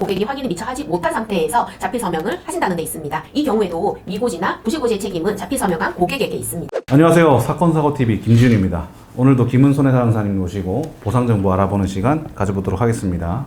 고객이 확인을 미처 하지 못한 상태에서 자필 서명을 하신다는 데 있습니다. 이 경우에도 미고지나 부실고지의 책임은 자필 서명한 고객에게 있습니다. 안녕하세요. 사건사고TV 김지윤입니다. 오늘도 김은 손해사랑사님 모시고 보상정보 알아보는 시간 가져보도록 하겠습니다.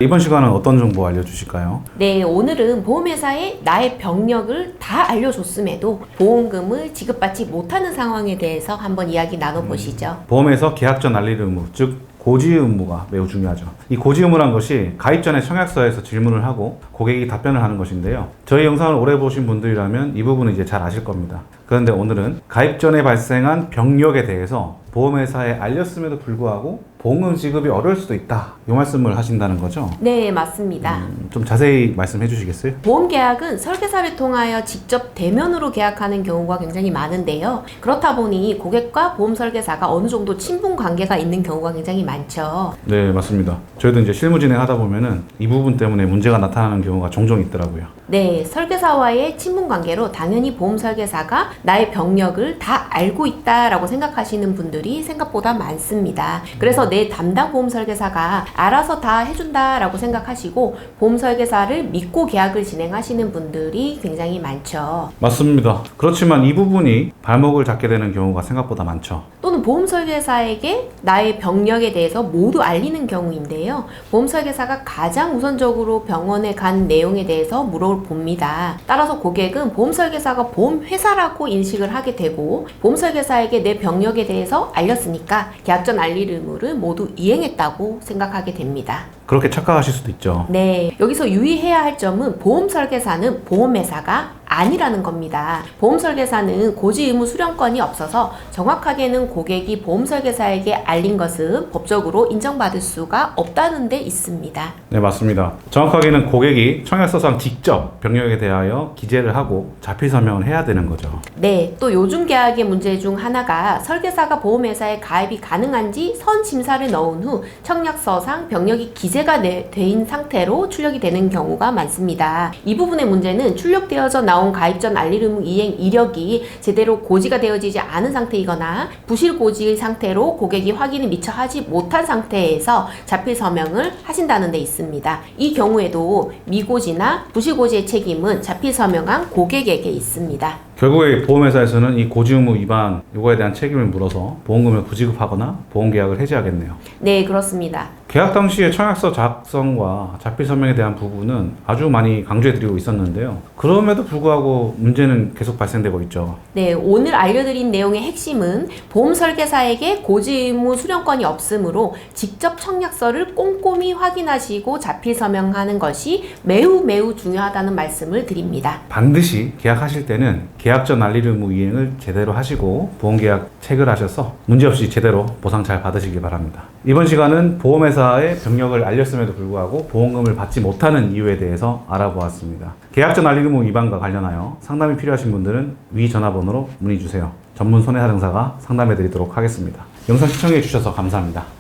이번 시간은 어떤 정보 알려주실까요? 네, 오늘은 보험회사에 나의 병력을 다 알려줬음에도 보험금을 지급받지 못하는 상황에 대해서 한번 이야기 나눠보시죠. 보험에서 계약 전 알릴 의무, 즉 고지 의무가 매우 중요하죠. 이 고지 의무란 것이 가입 전에 청약서에서 질문을 하고 고객이 답변을 하는 것인데요. 저희 영상을 오래 보신 분들이라면 이 부분은 이제 잘 아실 겁니다. 그런데 오늘은 가입 전에 발생한 병력에 대해서 보험회사에 알렸음에도 불구하고 보험금 지급이 어려울 수도 있다. 이 말씀을 하신다는 거죠? 네, 맞습니다. 좀 자세히 말씀해 주시겠어요? 보험 계약은 설계사를 통하여 직접 대면으로 계약하는 경우가 굉장히 많은데요. 그렇다 보니 고객과 보험 설계사가 어느 정도 친분 관계가 있는 경우가 굉장히 많죠. 네, 맞습니다. 저희도 이제 실무 진행하다 보면은 이 부분 때문에 문제가 나타나는 경우가 종종 있더라고요. 네, 설계사와의 친분 관계로 당연히 보험 설계사가 나의 병력을 다 알고 있다라고 생각하시는 분들이 생각보다 많습니다. 그래서 내 담당 보험 설계사가 알아서 다 해준다라고 생각하시고 보험 설계사를 믿고 계약을 진행하시는 분들이 굉장히 많죠. 맞습니다. 그렇지만 이 부분이 발목을 잡게 되는 경우가 생각보다 많죠. 또는 보험 설계사에게 나의 병력에 대해서 모두 알리는 경우인데요. 보험 설계사가 가장 우선적으로 병원에 간 내용에 대해서 물어봅니다. 따라서 고객은 보험 설계사가 보험 회사라고 인식을 하게 되고 보험 설계사에게 내 병력에 대해서 알렸으니까 계약 전 알릴 의무를 모두 이행했다고 생각하게 됩니다. 그렇게 착각하실 수도 있죠. 네, 여기서 유의해야 할 점은 보험 설계사는 보험회사가 아니라는 겁니다. 보험 설계사는 고지 의무 수령권이 없어서 정확하게는 고객이 보험 설계사에게 알린 것은 법적으로 인정받을 수가 없다는 데 있습니다. 네, 맞습니다. 정확하게는 고객이 청약서상 직접 병력에 대하여 기재를 하고 자필 서명을 해야 되는 거죠. 네, 또 요즘 계약의 문제 중 하나가 설계사가 보험회사에 가입이 가능한지 선심사를 넣은 후 청약서상 병력이 기재가 된 상태로 출력이 되는 경우가 많습니다. 이 부분의 문제는 출력되어져 나온 가입 전 알릴 의무 이행 이력이 제대로 고지가 되어지지 않은 상태이거나 부실 고지의 상태로 고객이 확인을 미처 하지 못한 상태에서 자필 서명을 하신다는 데 있습니다. 이 경우에도 미고지나 부실 고지의 책임은 자필 서명한 고객에게 있습니다. 결국에 보험회사에서는 이 고지 의무 위반 요거에 대한 책임을 물어서 보험금을 부지급하거나 보험계약을 해지하겠네요. 네, 그렇습니다. 계약 당시에 청약서 작성과 자필 서명에 대한 부분은 아주 많이 강조해드리고 있었는데요. 그럼에도 불구하고 문제는 계속 발생되고 있죠. 네, 오늘 알려드린 내용의 핵심은 보험 설계사에게 고지 의무 수령권이 없으므로 직접 청약서를 꼼꼼히 확인하시고 자필 서명하는 것이 매우 중요하다는 말씀을 드립니다. 반드시 계약하실 때는 계약 전 알릴 의무 이행을 제대로 하시고 보험계약 체결하셔서 문제없이 제대로 보상 잘 받으시기 바랍니다. 이번 시간은 보험회사의 병력을 알렸음에도 불구하고 보험금을 받지 못하는 이유에 대해서 알아보았습니다. 계약 전 알릴 의무 위반과 관련하여 상담이 필요하신 분들은 위 전화번호로 문의주세요. 전문 손해사정사가 상담해드리도록 하겠습니다. 영상 시청해주셔서 감사합니다.